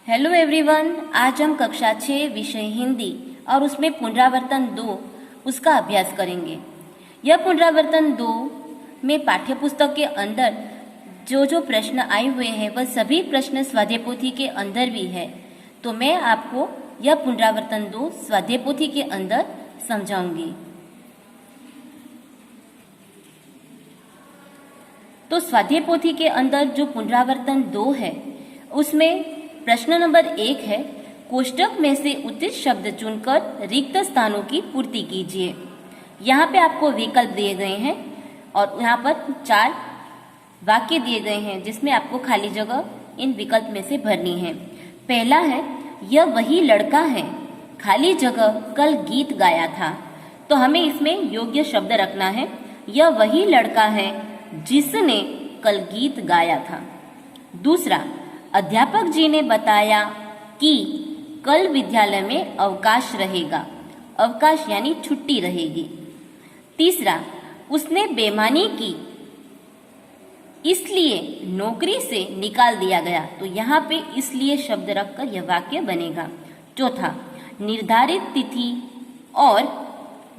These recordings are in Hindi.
हेलो एवरीवन, आज हम कक्षा 6 विषय हिंदी और उसमें पुनरावर्तन 2 उसका अभ्यास करेंगे। यह पुनरावर्तन 2 में पाठ्यपुस्तक के अंदर जो प्रश्न आए हुए हैं वह सभी प्रश्न स्वाध्याय पोथी के अंदर भी है। तो मैं आपको यह पुनरावर्तन 2 स्वाध्याय पोथी के अंदर समझाऊंगी। तो स्वाध्याय पोथी के अंदर जो पुनरावर्तन 2 है उसमें प्रश्न नंबर 1 है, कोष्टक में से उचित शब्द चुनकर रिक्त स्थानों की पूर्ति कीजिए। यहाँ पे आपको विकल्प दिए गए हैं और यहाँ पर 4 वाक्य दिए गए हैं जिसमें आपको खाली जगह इन विकल्प में से भरनी है। पहला है, यह वही लड़का है, खाली जगह कल गीत गाया था। तो हमें इसमें योग्य शब्द रखना है, यह वही लड़का है जिसने कल गीत गाया था। दूसरा, अध्यापक जी ने बताया कि कल विद्यालय में अवकाश रहेगा। अवकाश यानी छुट्टी रहेगी। तीसरा, उसने बेईमानी की इसलिए नौकरी से निकाल दिया गया। तो यहाँ पे इसलिए शब्द रखकर यह वाक्य बनेगा। चौथा, निर्धारित तिथि और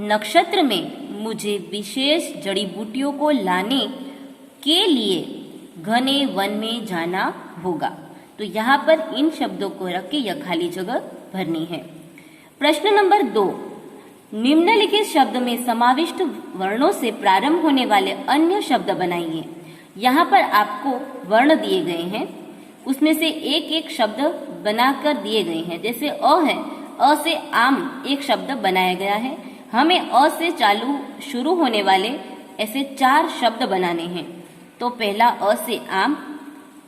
नक्षत्र में मुझे विशेष जड़ी बूटियों को लाने के लिए घने वन में जाना होगा। तो यहाँ पर इन शब्दों को रख के यह खाली जगह भरनी है। प्रश्न नंबर 2, निम्नलिखित शब्द में समाविष्ट वर्णों से प्रारंभ होने वाले अन्य शब्द बनाइए। यहाँ पर आपको वर्ण दिए गए हैं, उसमें से एक एक शब्द बनाकर दिए गए हैं। जैसे अ है, अ से आम एक शब्द बनाया गया है। हमें अ से चालू शुरू होने वाले ऐसे 4 शब्द बनाने हैं। तो पहला अ से आम,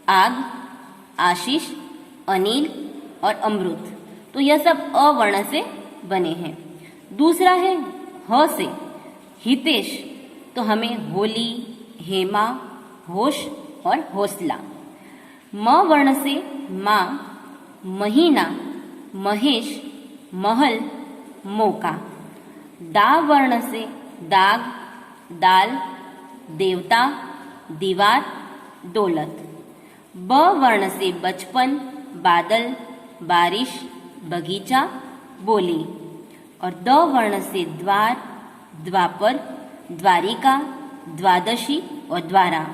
आग, आशीष, अनिल और अमृत। तो यह सब अ वर्ण से बने हैं। दूसरा है ह से हितेश, तो हमें होली, हेमा, होश और हौसला। म वर्ण से माँ, महीना, महेश, महल, मौका। डा वर्ण से दाग, दाल, देवता, दीवार, दौलत। ब वर्ण से बचपन, बादल, बारिश, बगीचा, बोली। और द वर्ण से द्वार, द्वापर, द्वारिका, द्वादशी और द्वारा।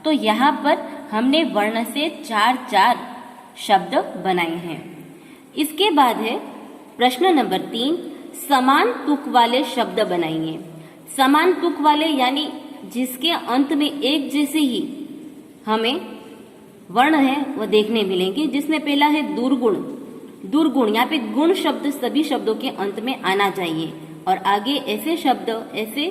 तो यहाँ पर हमने वर्ण से 4 शब्द बनाए हैं। इसके बाद है प्रश्न नंबर 3, समान तुक वाले शब्द बनाइए। समान तुक वाले यानी जिसके अंत में एक जैसे ही हमें वर्ण है वो देखने मिलेंगे। जिसमें पहला है दुर्गुण। दुर्गुण, यहाँ पे गुण शब्द सभी शब्दों के अंत में आना चाहिए। और आगे ऐसे शब्द, ऐसे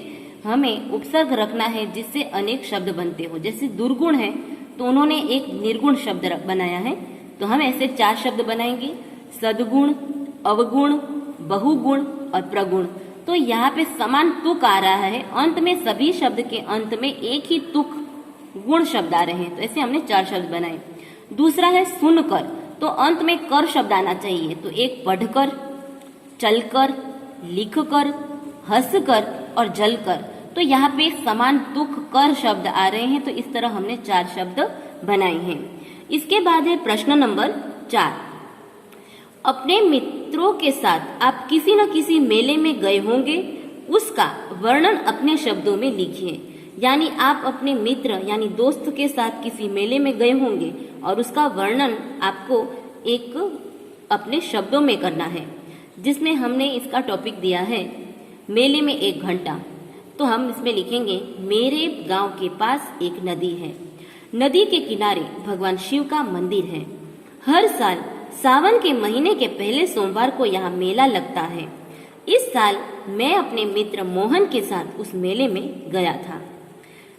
हमें उपसर्ग रखना है जिससे अनेक शब्द बनते हो। जैसे दुर्गुण है तो उन्होंने एक निर्गुण शब्द बनाया है। तो हम ऐसे 4 शब्द बनाएंगे, सद्गुण, अवगुण, बहुगुण और प्रगुण। तो यहाँ पे समान तुक आ रहा है, अंत में सभी शब्द के अंत में एक ही तुक गुण शब्द आ रहे हैं। तो ऐसे हमने 4 शब्द बनाए। दूसरा है सुनकर, तो अंत में कर शब्द आना चाहिए। तो एक पढ़कर, चलकर, लिखकर, हंसकर और जलकर। तो यहाँ पे समान तुक कर शब्द आ रहे हैं। तो इस तरह हमने 4 शब्द बनाए हैं। इसके बाद है प्रश्न नंबर 4, अपने मित्रों के साथ आप किसी न किसी मेले में गए होंगे, उसका वर्णन अपने शब्दों में लिखिए। यानी आप अपने मित्र यानी दोस्त के साथ किसी मेले में गए होंगे और उसका वर्णन आपको एक अपने शब्दों में करना है। जिसमें हमने इसका टॉपिक दिया है मेले में 1 घंटा। तो हम इसमें लिखेंगे, मेरे गांव के पास एक नदी है। नदी के किनारे भगवान शिव का मंदिर है। हर साल सावन के महीने के पहले सोमवार को यहाँ मेला लगता है। इस साल मैं अपने मित्र मोहन के साथ उस मेले में गया था।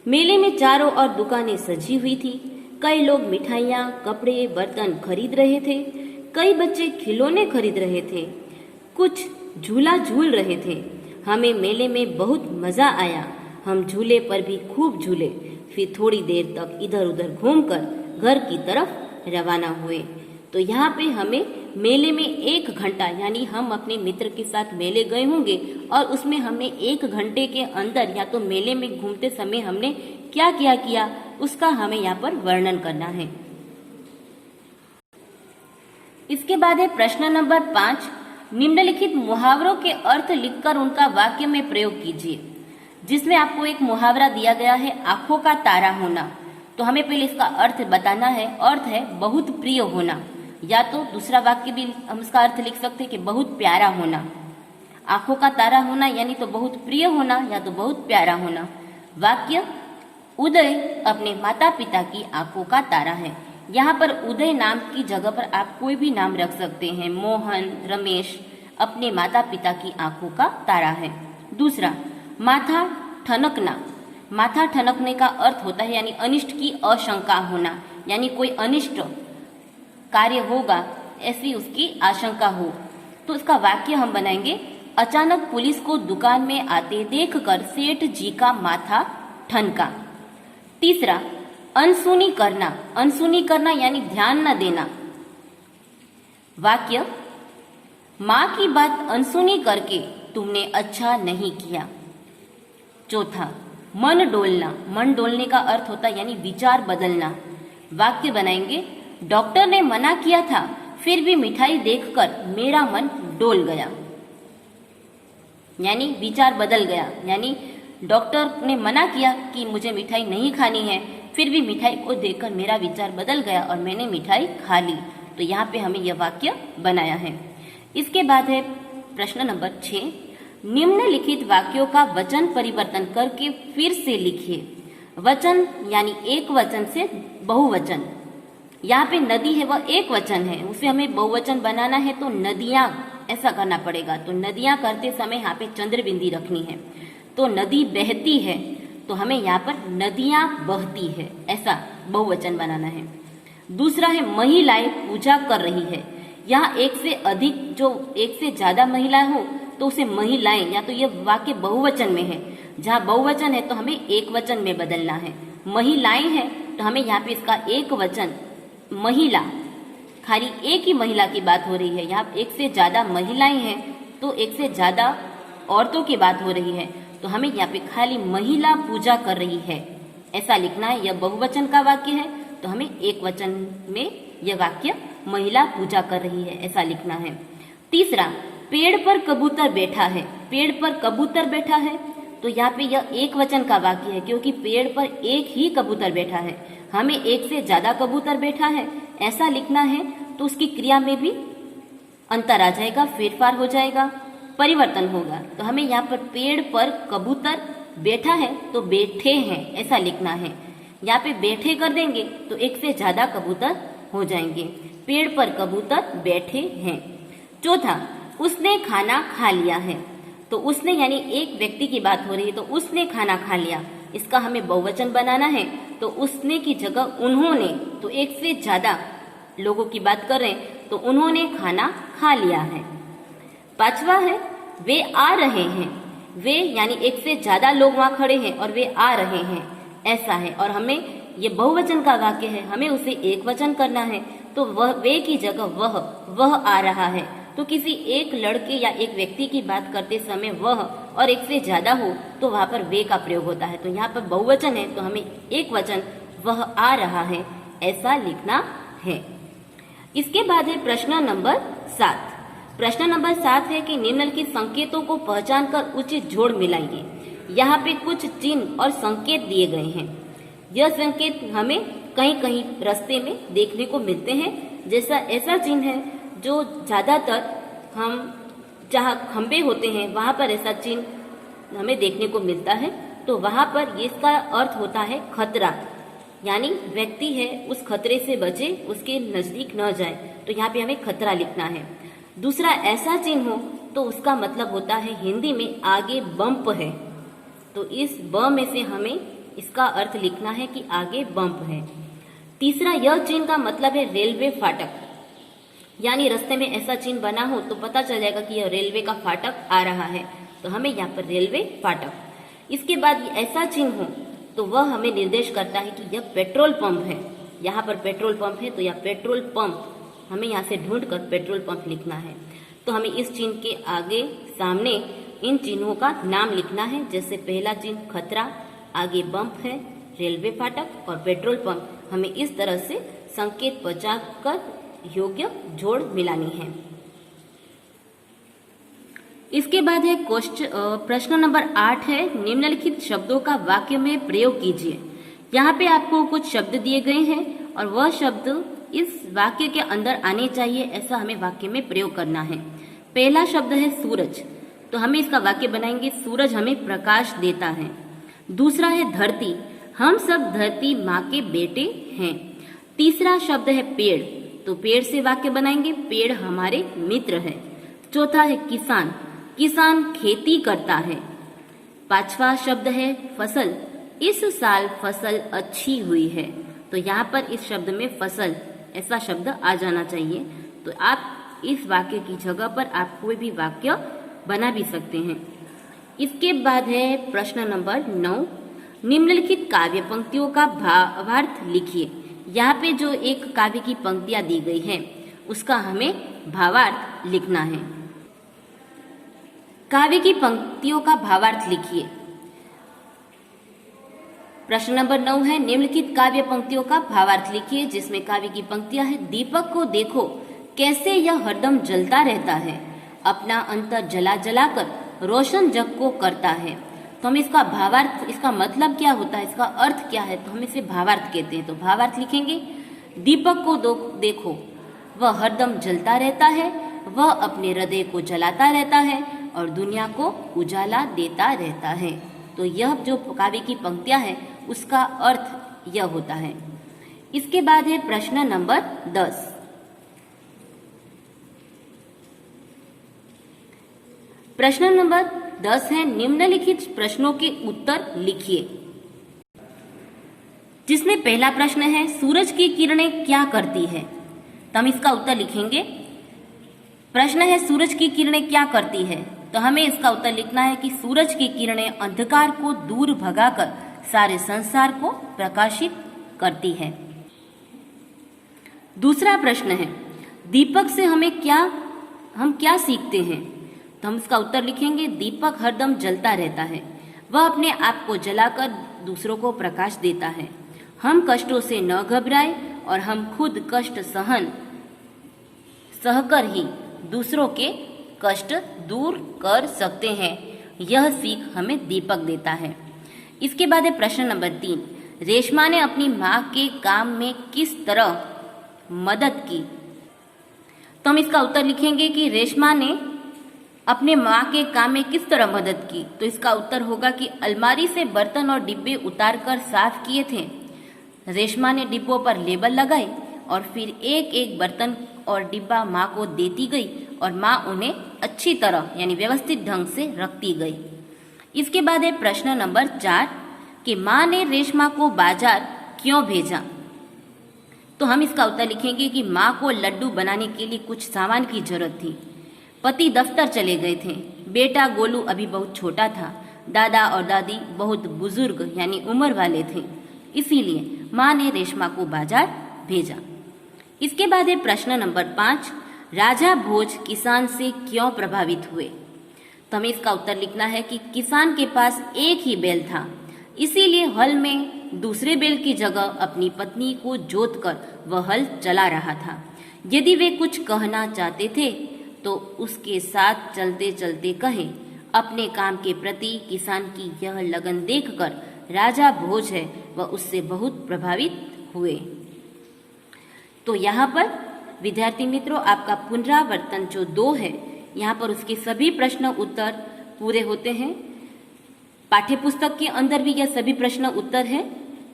मेले में चारों ओर दुकानें सजी हुई थी। कई लोग मिठाइयाँ, कपड़े, बर्तन खरीद रहे थे। कई बच्चे खिलौने खरीद रहे थे, कुछ झूला झूल रहे थे। हमें मेले में बहुत मजा आया। हम झूले पर भी खूब झूले। फिर थोड़ी देर तक इधर उधर घूमकर घर की तरफ रवाना हुए। तो यहाँ पे हमें मेले में 1 घंटा यानी हम अपने मित्र के साथ मेले गए होंगे और उसमें हमें 1 घंटे के अंदर या तो मेले में घूमते समय हमने क्या क्या किया उसका हमें यहाँ पर वर्णन करना है। इसके बाद है प्रश्न नंबर 5। निम्नलिखित मुहावरों के अर्थ लिखकर उनका वाक्य में प्रयोग कीजिए। जिसमें आपको एक मुहावरा दिया गया है, आंखों का तारा होना। तो हमें पहले इसका अर्थ बताना है। अर्थ है बहुत प्रिय होना, या तो दूसरा वाक्य भी हम इसका अर्थ लिख सकते हैं कि बहुत प्यारा होना। आंखों का तारा होना यानी तो बहुत प्रिय होना या तो बहुत प्यारा होना। वाक्य, उदय अपने माता पिता की आंखों का तारा है। यहाँ पर उदय नाम की जगह पर आप कोई भी नाम रख सकते हैं। मोहन, रमेश अपने माता पिता की आंखों का तारा है। दूसरा, माथा ठनकना। माथा ठनकने का अर्थ होता है यानी अनिष्ट की आशंका होना, यानी कोई अनिष्ट कार्य होगा ऐसी उसकी आशंका हो। तो इसका वाक्य हम बनाएंगे, अचानक पुलिस को दुकान में आते देखकर सेठ जी का माथा ठनका। तीसरा, अनसुनी करना। अनसुनी करना यानी ध्यान न देना। वाक्य, माँ की बात अनसुनी करके तुमने अच्छा नहीं किया। चौथा, मन डोलना। मन डोलने का अर्थ होता है यानी विचार बदलना। वाक्य बनाएंगे, डॉक्टर ने मना किया था फिर भी मिठाई देखकर मेरा मन डोल गया। यानी विचार बदल गया, यानी डॉक्टर ने मना किया कि मुझे मिठाई नहीं खानी है, फिर भी मिठाई को देखकर मेरा विचार बदल गया और मैंने मिठाई खा ली। तो यहाँ पे हमें यह वाक्य बनाया है। इसके बाद है प्रश्न नंबर 6। निम्नलिखित वाक्यों का वचन परिवर्तन करके फिर से लिखिए। वचन यानी एक वचन से बहुवचन। यहाँ पे नदी है वह एक वचन है, उसे हमें बहुवचन बनाना है तो नदियां ऐसा करना पड़ेगा। तो नदियां करते समय यहाँ पे चंद्र बिंदी रखनी है। तो नदी बहती है तो हमें यहाँ पर नदियां बहती है ऐसा बहुवचन बनाना है। दूसरा है महिलाएं पूजा कर रही है। यहाँ एक से अधिक, जो एक से ज्यादा महिला हो तो उसे महिलाएं, या तो ये वाक्य बहुवचन में है। जहाँ बहुवचन है तो हमें एक वचन में बदलना है। महिलाएं हैं तो हमें यहाँ पे इसका एक वचन महिला, खाली एक ही महिला की बात हो रही है। यहाँ एक से ज्यादा महिलाएं हैं तो एक से ज्यादा औरतों की बात हो रही है, तो हमें यहाँ पे खाली महिला पूजा कर रही है ऐसा लिखना है। यह बहुवचन का वाक्य है तो हमें एक वचन में यह वाक्य महिला पूजा कर रही है ऐसा लिखना है। तीसरा, पेड़ पर कबूतर बैठा है। पेड़ पर कबूतर बैठा है तो यहाँ पे यह एक वचन का वाक्य है, क्योंकि पेड़ पर एक ही कबूतर बैठा है। हमें एक से ज्यादा कबूतर बैठा है ऐसा लिखना है तो उसकी क्रिया में भी अंतर आ जाएगा, फेरफार हो जाएगा, परिवर्तन होगा। तो हमें यहाँ पर पेड़ पर कबूतर बैठा है तो बैठे हैं ऐसा लिखना है। यहाँ पे बैठे कर देंगे तो एक से ज्यादा कबूतर हो जाएंगे। पेड़ पर कबूतर बैठे हैं। चौथा, उसने खाना खा लिया है। तो उसने यानी एक व्यक्ति की बात हो रही है तो उसने खाना खा लिया, इसका हमें बहुवचन बनाना है। तो उसने की जगह उन्होंने, तो एक से ज्यादा लोगों की बात कर रहे हैं तो उन्होंने खाना खा लिया है। पांचवा है, वे आ रहे हैं। वे यानी एक से ज्यादा लोग वहां खड़े हैं और वे आ रहे हैं ऐसा है, और हमें ये बहुवचन का वाक्य है, हमें उसे एक वचन करना है। तो वह, वे की जगह वह आ रहा है। तो किसी एक लड़के या एक व्यक्ति की बात करते समय वह और एक से ज्यादा हो तो वहां पर वे का प्रयोग होता है। तो यहाँ पर बहुवचन है तो हमें एक वचन वह आ रहा है ऐसा लिखना है। इसके बाद है प्रश्न नंबर 7। प्रश्न नंबर 7 है कि निम्नलिखित संकेतों को पहचान कर उचित जोड़ मिलाइए। यहाँ पे कुछ चिन्ह और संकेत दिए गए हैं। यह संकेत हमें कहीं कहीं रास्ते में देखने को मिलते हैं। जैसा ऐसा चिन्ह है जो ज्यादातर हम जहाँ खंबे होते हैं वहां पर ऐसा चिन्ह हमें देखने को मिलता है। तो वहां पर इसका अर्थ होता है खतरा, यानी व्यक्ति है उस खतरे से बचे, उसके नजदीक न जाए। तो यहाँ पे हमें खतरा लिखना है। दूसरा, ऐसा चिन्ह हो तो उसका मतलब होता है हिंदी में आगे बम्प है। तो इस ब में से हमें इसका अर्थ लिखना है कि आगे बम्प है। तीसरा, यह चिन्ह का मतलब है रेलवे फाटक, यानी रास्ते में ऐसा चिन्ह बना हो तो पता चल जाएगा कि यह रेलवे का फाटक आ रहा है। तो हमें यहाँ पर रेलवे फाटक। इसके बाद ऐसा चिन्ह हो तो वह हमें निर्देश करता है कि यह पेट्रोल पंप है। यहाँ पर पेट्रोल पंप है तो यह पेट्रोल पंप, हमें यहाँ से ढूंढकर पेट्रोल पंप लिखना है। तो हमें इस चिन्ह के आगे सामने इन चिन्हों का नाम लिखना है। जैसे पहला चिन्ह खतरा, आगे बम्प है, रेलवे फाटक और पेट्रोल पंप। हमें इस तरह से संकेत पहुंचा कर योग्य जोड़ मिलानी है। इसके बाद है प्रश्न नंबर 8 है, निम्नलिखित शब्दों का वाक्य में प्रयोग कीजिए। यहाँ पे आपको कुछ शब्द दिए गए हैं और वह शब्द इस वाक्य के अंदर आने चाहिए, ऐसा हमें वाक्य में प्रयोग करना है। पहला शब्द है सूरज, तो हमें इसका वाक्य बनाएंगे, सूरज हमें प्रकाश देता है। दूसरा है धरती, हम सब धरती माँ के बेटे हैं। तीसरा शब्द है पेड़, तो पेड़ से वाक्य बनाएंगे, पेड़ हमारे मित्र है। चौथा है किसान, किसान खेती करता है। पांचवा शब्द है फसल, इस साल फसल अच्छी हुई है। तो यहाँ पर इस शब्द में फसल ऐसा शब्द आ जाना चाहिए। तो आप इस वाक्य की जगह पर आप कोई भी वाक्य बना भी सकते हैं। इसके बाद है प्रश्न नंबर 9, निम्नलिखित काव्य पंक्तियों का भावार्थ लिखिए। यहाँ पे जो एक काव्य की पंक्तियां दी गई है उसका हमें भावार्थ लिखना है। काव्य की पंक्तियों का भावार्थ लिखिए। प्रश्न नंबर 9 है, निम्नलिखित काव्य पंक्तियों का भावार्थ लिखिए, जिसमें काव्य की पंक्तियां है, दीपक को देखो कैसे यह हरदम जलता रहता है, अपना अंतर जला जलाकर रोशन जग को करता है। तो हम इसका भावार्थ, इसका मतलब क्या होता है, इसका अर्थ क्या है, तो हम इसे भावार्थ कहते हैं। तो भावार्थ लिखेंगे, दीपक को देखो वह हरदम जलता रहता है, वह अपने हृदय को जलाता रहता है और दुनिया को उजाला देता रहता है। तो यह जो काव्य की पंक्तियां हैं उसका अर्थ यह होता है। इसके बाद है प्रश्न नंबर 10। प्रश्न नंबर 10 है, निम्नलिखित प्रश्नों के उत्तर लिखिए। जिसमें पहला प्रश्न है, सूरज की किरणें क्या करती है, तो हम इसका उत्तर लिखेंगे। प्रश्न है, सूरज की किरणें क्या करती है, तो हमें इसका उत्तर लिखना है कि सूरज की किरणें अंधकार को दूर भगाकर सारे संसार को प्रकाशित करती है। दूसरा प्रश्न है, दीपक से हम क्या सीखते हैं, तो हम इसका उत्तर लिखेंगे, दीपक हरदम जलता रहता है, वह अपने आप को जलाकर दूसरों को प्रकाश देता है। हम कष्टों से न घबराएं और हम खुद कष्ट सहकर ही दूसरों के कष्ट दूर कर सकते हैं। यह सीख हमें दीपक देता है। इसके बाद है प्रश्न नंबर 3, रेशमा ने अपनी माँ के काम में किस तरह मदद की, तो हम इसका उत्तर लिखेंगे कि रेशमा ने अपने माँ के काम में किस तरह मदद की। तो इसका उत्तर होगा कि अलमारी से बर्तन और डिब्बे उतारकर साफ किए थे। रेशमा ने डिब्बों पर लेबल लगाए और फिर एक एक बर्तन और डिब्बा माँ को देती गई और माँ उन्हें अच्छी तरह यानी व्यवस्थित ढंग से रखती गई। इसके बाद है प्रश्न नंबर 4 कि माँ ने रेशमा को बाजार क्यों भेजा, तो हम इसका उत्तर लिखेंगे कि माँ को लड्डू बनाने के लिए कुछ सामान की जरूरत थी। पति दफ्तर चले गए थे, बेटा गोलू अभी बहुत छोटा था, दादा और दादी बहुत बुजुर्ग यानी उम्र वाले थे, इसीलिए माँ ने रेशमा को बाजार भेजा। इसके बाद है प्रश्न नंबर 5, राजा भोज किसान से क्यों प्रभावित हुए, तो हमें इसका उत्तर लिखना है कि किसान के पास एक ही बैल था, इसीलिए हल में दूसरे बैल की जगह अपनी पत्नी को जोतकर वह हल चला रहा था। यदि वे कुछ कहना चाहते थे तो उसके साथ चलते चलते कहे। अपने काम के प्रति किसान की यह लगन देखकर राजा भोज है वह उससे बहुत प्रभावित हुए। तो यहाँ पर विद्यार्थी मित्रों आपका पुनरावर्तन जो 2 है, यहाँ पर उसके सभी प्रश्न उत्तर पूरे होते हैं। पाठ्य पुस्तक के अंदर भी यह सभी प्रश्न उत्तर है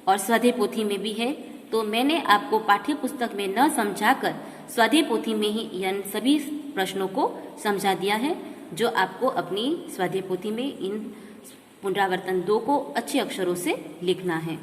और स्वाध्याय पोथी में भी है। तो मैंने आपको पाठ्य पुस्तक में न समझाकर स्वाध्याय पोथी में ही इन सभी प्रश्नों को समझा दिया है, जो आपको अपनी स्वाध्याय पोथी में इन पुनरावर्तन 2 को अच्छे अक्षरों से लिखना है।